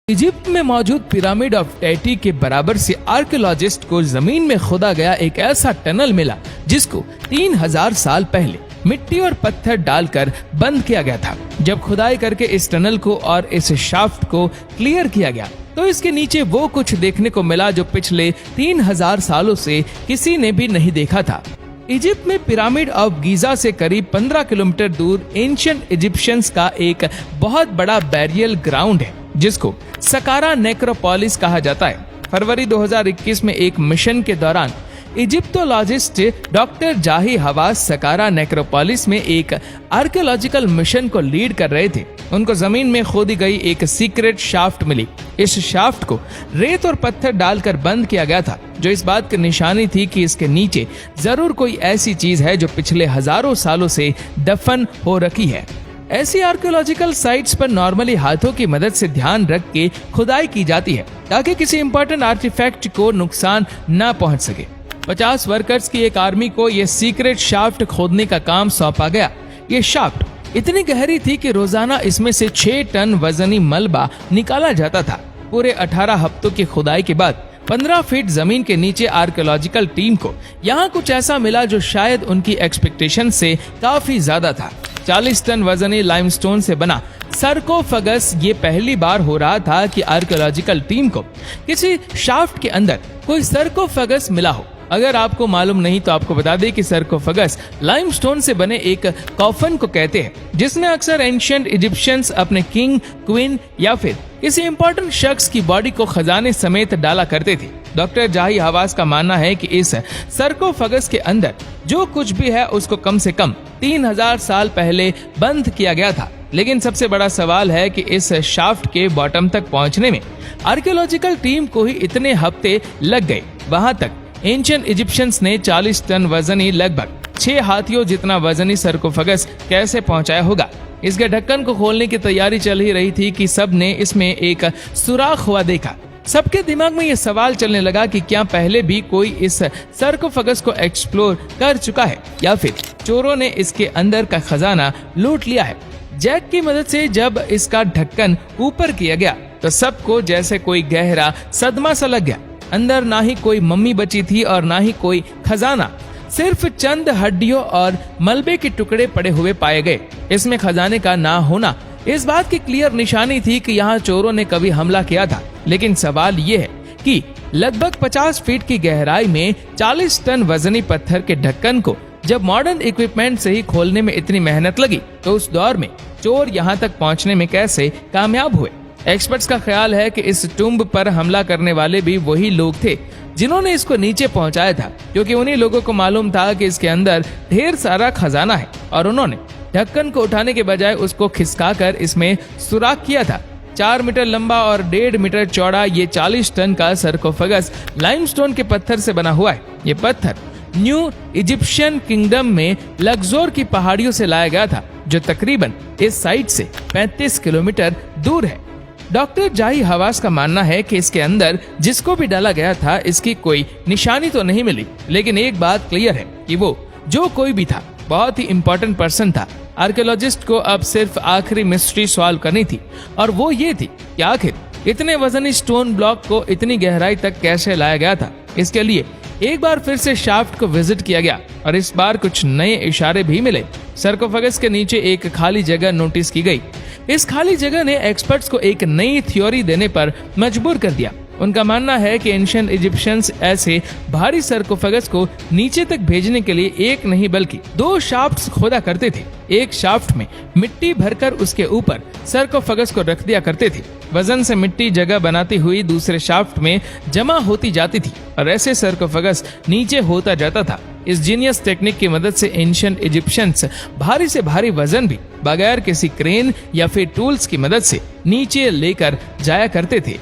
Egypt में मौजूद pyramid of टेटी के बराबर से आर्कियोलॉजिस्ट को जमीन में खोदा गया एक ऐसा टनल मिला जिसको 3000 साल पहले मिट्टी और पत्थर डालकर बंद किया गया था। जब खुदाई करके इस टनल को और इस शाफ्ट को क्लियर किया गया तो इसके नीचे वो कुछ देखने को मिला जो पिछले 3000 सालों से किसी ने भी नहीं देखा था। इजिप्ट में पिरामिड ऑफ गीजा से करीब 15 किलोमीटर दूर एंशिएंट इजिप्शियंस का एक बहुत बड़ा बैरियल ग्राउंड है जिसको सकारा नेक्रोपोलिस कहा जाता है। फरवरी 2021 में एक मिशन के दौरान इजिप्टोलॉजिस्ट डॉक्टर जाही हवास सकारा नेक्रोपोलिस में एक आर्कियोलॉजिकल मिशन को लीड कर रहे थे। उनको जमीन में खोदी गई एक सीक्रेट शाफ्ट मिली। इस शाफ्ट को रेत और पत्थर डालकर बंद किया गया था, जो इस बात की निशानी थी कि इसके नीचे जरूर कोई ऐसी चीज है जो पिछले हजारों सालों से दफन हो रखी है। ऐसी आर्कियोलॉजिकल साइट्स पर नॉर्मली हाथों की मदद से ध्यान रख के खुदाई की जाती है ताकि किसी इंपॉर्टेंट आर्टिफैक्ट को नुकसान न पहुंच सके। 50 वर्कर्स की एक आर्मी को यह सीक्रेट शाफ्ट खोदने का काम सौंपा गया। ये शाफ्ट इतनी गहरी थी कि रोजाना इसमें से 6 टन वजनी मलबा निकाला जाता था। पूरे 18 हफ्तों की खुदाई के बाद 15 फीट जमीन के नीचे आर्कियोलॉजिकल टीम को यहाँ कुछ ऐसा मिला जो शायद उनकी एक्सपेक्टेशन से काफी ज्यादा था। 40 टन वजनी लाइमस्टोन से बना सरकोफगस। ये पहली बार हो रहा था कि आर्कियोलॉजिकल टीम को किसी शाफ्ट के अंदर कोई सरकोफगस मिला हो। अगर आपको मालूम नहीं तो आपको बता दें कि सरकोफगस लाइमस्टोन से बने एक कॉफन को कहते हैं, जिसमें अक्सर एंशिएंट इजिप्शियंस अपने किंग, क्वीन या फिर किसी इंपॉर्टेंट शख्स की बॉडी को खजाने समेत डाला करते थे। डॉक्टर जाही हवास का मानना है कि इस सरकोफगस के अंदर जो कुछ भी है उसको कम से कम 3000 साल पहले बंद किया गया था। लेकिन सबसे बड़ा सवाल है कि इस शाफ्ट के बॉटम तक पहुंचने में आर्कियोलॉजिकल टीम को ही इतने हफ्ते लग गए। वहां तक एंशिएंट इजिप्शियंस ने 40 टन वजनी लगभग 6 हाथियों जितना वजनी सरकोफगस कैसे पहुंचाया होगा। इसके ढक्कन को खोलने की तैयारी चल ही रही थी कि सब ने इसमें एक सुराख हुआ देखा। सबके दिमाग में ये सवाल चलने लगा कि क्या पहले भी कोई इस सरकोफगस को एक्सप्लोर कर चुका है या फिर चोरों ने इसके अंदर का खजाना लूट लिया है। जैक की मदद से जब इसका ढक्कन ऊपर किया गया तो सबको जैसे कोई गहरा सदमा सा लग गया। अंदर ना ही कोई मम्मी बची थी और ना ही कोई खजाना, सिर्फ चंद हड्डियों और मलबे के टुकड़े पड़े हुए पाए गए। इसमें खजाने का ना होना इस बात की क्लियर निशानी थी कि यहाँ चोरों ने कभी हमला किया था। लेकिन सवाल ये है कि लगभग 50 फीट की गहराई में 40 टन वजनी पत्थर के ढक्कन को जब मॉडर्न इक्विपमेंट से ही खोलने में इतनी मेहनत लगी तो उस दौर में चोर यहाँ तक पहुँचने में कैसे कामयाब हुए। एक्सपर्ट्स का ख्याल है कि इस टुम्ब पर हमला करने वाले भी वही लोग थे जिन्होंने इसको नीचे पहुंचाया था, क्योंकि उन्हीं लोगों को मालूम था कि इसके अंदर ढेर सारा खजाना है और उन्होंने ढक्कन को उठाने के बजाय उसको खिसकाकर इसमें सुराख किया था। 4 मीटर लंबा और 1.5 मीटर चौड़ा ये 40 टन का सरकोफगस लाइमस्टोन के पत्थर से बना हुआ है। ये पत्थर न्यू इजिप्शियन किंगडम में लग्जोर की पहाड़ियों से लाया गया था, जो तकरीबन इस साइट से 35 किलोमीटर दूर है। डॉक्टर जाही हवास का मानना है कि इसके अंदर जिसको भी डाला गया था इसकी कोई निशानी तो नहीं मिली, लेकिन एक बात क्लियर है कि वो जो कोई भी था बहुत ही इम्पोर्टेंट पर्सन था। आर्कियोलॉजिस्ट को अब सिर्फ आखिरी मिस्ट्री सॉल्व करनी थी और वो ये थी कि आखिर इतने वजनी स्टोन ब्लॉक को इतनी गहराई तक कैसे लाया गया था। इसके लिए एक बार फिर से शाफ्ट को विजिट किया गया और इस बार कुछ नए इशारे भी मिले। सरकोफगस के नीचे एक खाली जगह नोटिस की गई। इस खाली जगह ने एक्सपर्ट्स को एक नई थ्योरी देने पर मजबूर कर दिया। उनका मानना है कि एंशिएंट इजिप्शियंस ऐसे भारी सरकोफगस को नीचे तक भेजने के लिए एक नहीं बल्कि 2 शाफ्ट्स खोदा करते थे। एक शाफ्ट में मिट्टी भरकर उसके ऊपर सरकोफगस को रख दिया करते थे। वजन से मिट्टी जगह बनाती हुई दूसरे शाफ्ट में जमा होती जाती थी और ऐसे सरकोफगस नीचे होता जाता था। इस जीनियस टेक्निक की मदद से एंशिएंट इजिप्शियंस भारी से भारी वजन भी बगैर किसी क्रेन या फिर टूल्स की मदद से नीचे लेकर जाया करते थे।